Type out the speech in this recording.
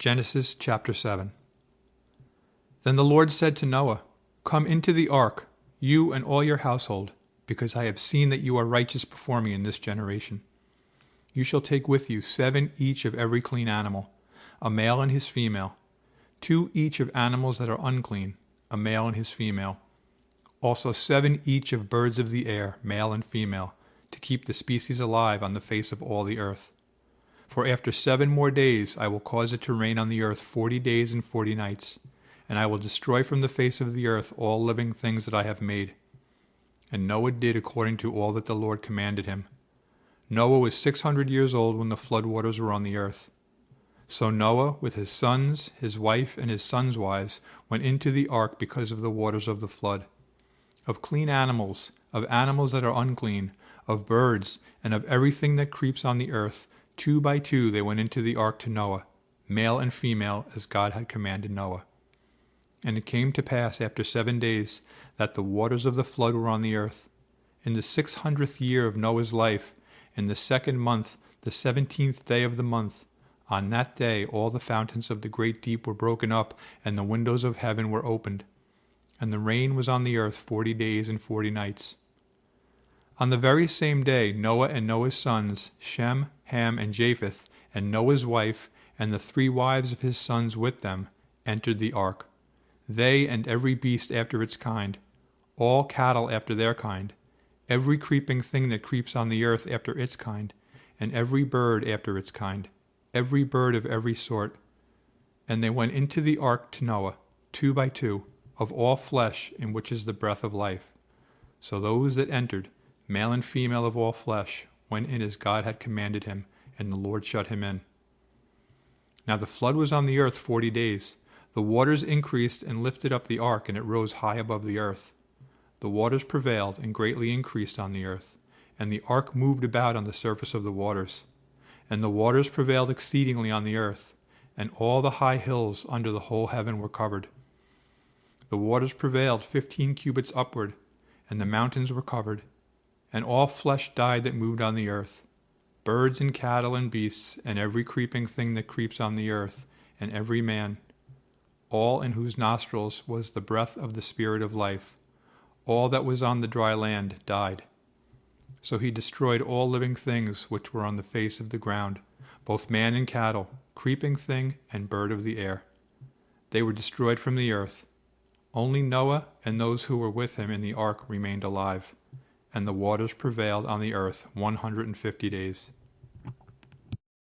Genesis chapter 7. Then the Lord said to Noah, "Come into the ark, you and all your household, because I have seen that you are righteous before me in this generation. You shall take with you 7 each of every clean animal, a male and his female, 2 each of animals that are unclean, a male and his female, also 7 each of birds of the air, male and female, to keep the species alive on the face of all the earth. For after 7 more days I will cause it to rain on the earth 40 days and 40 nights, and I will destroy from the face of the earth all living things that I have made." And Noah did according to all that the Lord commanded him. Noah was 600 years old when the flood waters were on the earth. So Noah, with his sons, his wife, and his sons' wives, went into the ark because of the waters of the flood. Of clean animals, of animals that are unclean, of birds, and of everything that creeps on the earth, 2 by 2 they went into the ark to Noah, male and female, as God had commanded Noah. And it came to pass after 7 days that the waters of the flood were on the earth. In the 600th year of Noah's life, in the 2nd month, the 17th day of the month, on that day all the fountains of the great deep were broken up, and the windows of heaven were opened. And the rain was on the earth 40 days and 40 nights. On the very same day Noah and Noah's sons, Shem, Ham, and Japheth, and Noah's wife, and the 3 wives of his sons with them, entered the ark. They and every beast after its kind, all cattle after their kind, every creeping thing that creeps on the earth after its kind, and every bird after its kind, every bird of every sort. And they went into the ark to Noah, 2 by 2, of all flesh in which is the breath of life. So those that entered, male and female of all flesh, went in as God had commanded him, and the Lord shut him in. Now the flood was on the earth 40 days. The waters increased and lifted up the ark, and it rose high above the earth. The waters prevailed and greatly increased on the earth, and the ark moved about on the surface of the waters. And the waters prevailed exceedingly on the earth, and all the high hills under the whole heaven were covered. The waters prevailed 15 cubits upward, and the mountains were covered, and all flesh died that moved on the earth, birds and cattle and beasts, and every creeping thing that creeps on the earth, and every man, all in whose nostrils was the breath of the Spirit of life. All that was on the dry land died. So he destroyed all living things which were on the face of the ground, both man and cattle, creeping thing and bird of the air. They were destroyed from the earth. Only Noah and those who were with him in the ark remained alive, and the waters prevailed on the earth 150 days.